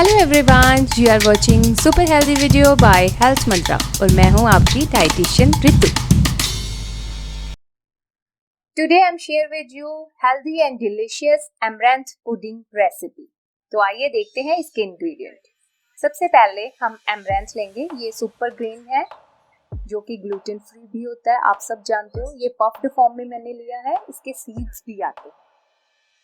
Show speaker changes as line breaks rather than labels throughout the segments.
Hello everyone, you are watching super healthy video by Health Mantra और मैं हूं आपकी dietitian Ritu. Today I am share with you healthy and delicious amaranth pudding recipe. तो आइए देखते हैं इसके इंग्रेडिएंट। सबसे पहले हम amaranth लेंगे। ये सुपर ग्रेन है जो कि ग्लूटेन फ्री भी होता है, आप सब जानते हो। ये पफ्ड फॉर्म में मैंने लिया है, इसके सीड्स भी आते हैं।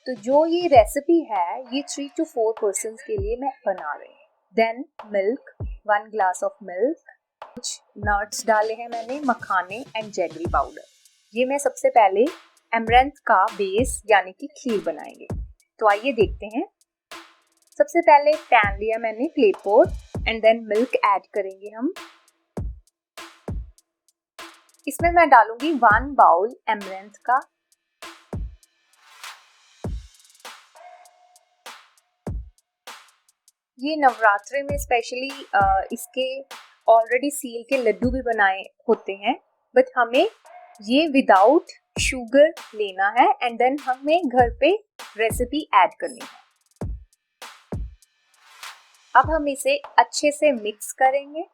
तो जो ये रेसिपी है ये 3 to 4 पर्सन्स के लिए मैं बना रही हूँ। Then milk, 1 glass of milk, कुछ नट्स डाले हैं मैंने, मखाने एंड जैगरी पाउडर। ये मैं सबसे पहले amaranth का बेस यानी कि खीर बनाएंगे। तो आइए देखते हैं। सबसे पहले पैन लिया मैंने, clay pot, and then milk add करेंगे हम। इसमें मैं डालूंगी 1 बाउल amaranth का। ये नवरात्रि में स्पेशली इसके ऑलरेडी सील के लड्डू भी बनाए होते हैं, बट हमें ये विदाउट शुगर लेना है एंड देन हमें घर पे रेसिपी ऐड करनी है। अब हम इसे अच्छे से मिक्स करेंगे।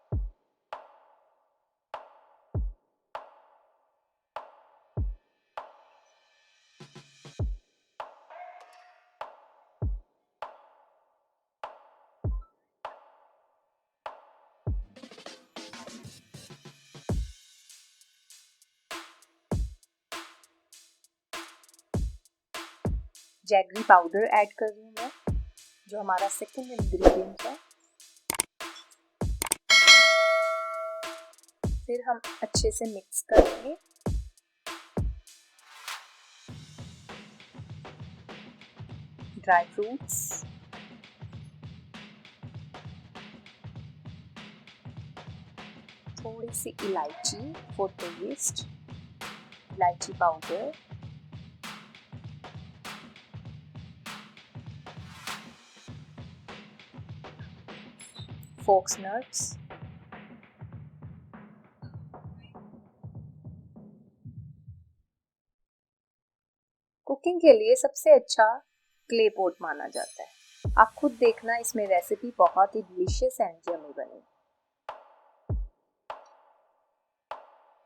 जैगरी पाउडर ऐड कर रही हूँ मैं, जो हमारा सेकंड इंग्रेडिएंट है। फिर हम अच्छे से मिक्स करेंगे। ड्राई फ्रूट्स, थोड़ी सी इलायची फॉर टेस्ट, इलायची पाउडर, फोक्स नट्स, कुकिंग के लिए सबसे अच्छा क्ले पॉट माना जाता है। आप खुद देखना, इसमें रेसिपी बहुत ही डिलीशियस एंड यम्मी बनेगी।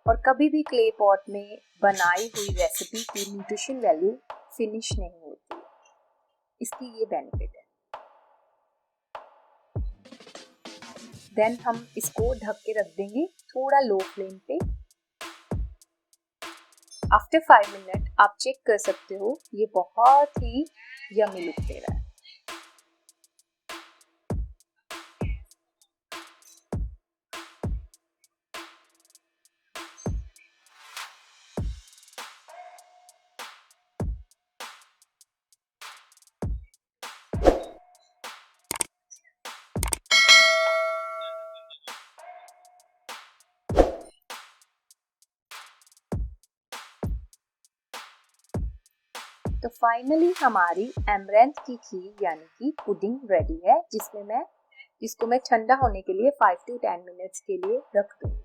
और कभी भी क्ले पॉट में बनाई हुई रेसिपी की न्यूट्रिशन वैल्यू फिनिश नहीं होती है, इसकी ये बेनिफिट है। देन हम इसको ढक के रख देंगे थोड़ा लो फ्लेम पे। आफ्टर 5 मिनट आप चेक कर सकते हो, ये बहुत ही यम्मी लुक दे रहा है। तो फाइनली हमारी amaranth की खीर यानी कि पुडिंग रेडी है, जिसको मैं ठंडा होने के लिए 5 to 10 मिनट्स के लिए रख दूंगी।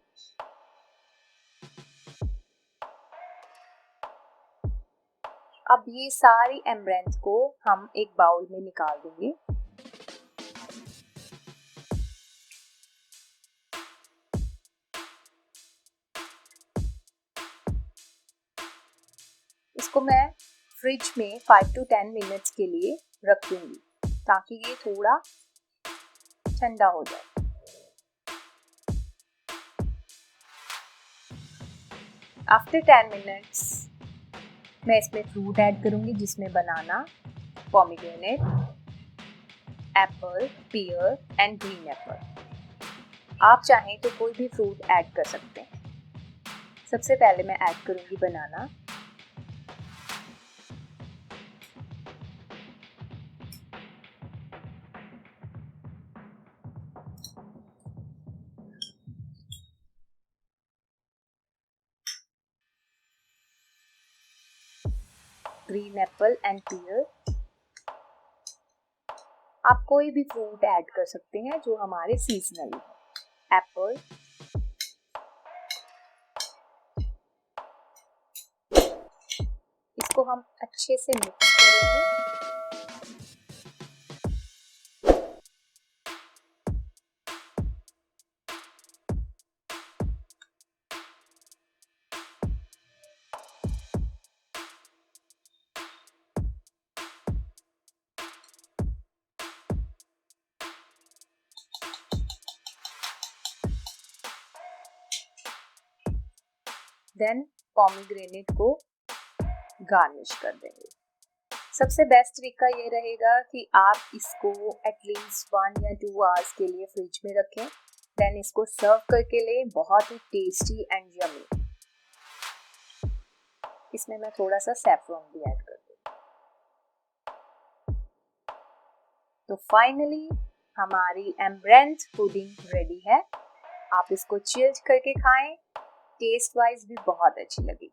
अब ये सारी amaranth को हम एक बाउल में निकाल देंगे। इसको मैं फ्रिज में 5 to 10 मिनट्स के लिए रख दूंगी ताकि ये थोड़ा ठंडा हो जाए। आफ्टर 10 मिनट्स मैं इसमें फ्रूट ऐड करूंगी, जिसमें banana, pomegranate, apple, pear and green apple. आप चाहें तो कोई भी फ्रूट ऐड कर सकते हैं। सबसे पहले मैं ऐड करूंगी बनाना। ग्रीन एप्पल एंड पियर। आप कोई भी फ्रूट ऐड कर सकते हैं जो हमारे सीजनल है। एप्पल, इसको हम अच्छे से मिक्स करेंगे। देन पोमीग्रेनेट को गार्निश कर देंगे। सबसे बेस्ट तरीका ये रहेगा कि आप इसको एटलीस्ट 1 या 2 आवर्स के लिए फ्रिज में रखें, देन इसको सर्व करके लें। बहुत ही टेस्टी एंड यमी। इसमें मैं थोड़ा सा सैफरन भी ऐड कर दूँ। तो फाइनली हमारी amaranth पुडिंग रेडी है। आप इसको चिल्ड करके खाएं, टेस्ट वाइज भी बहुत अच्छी लगी।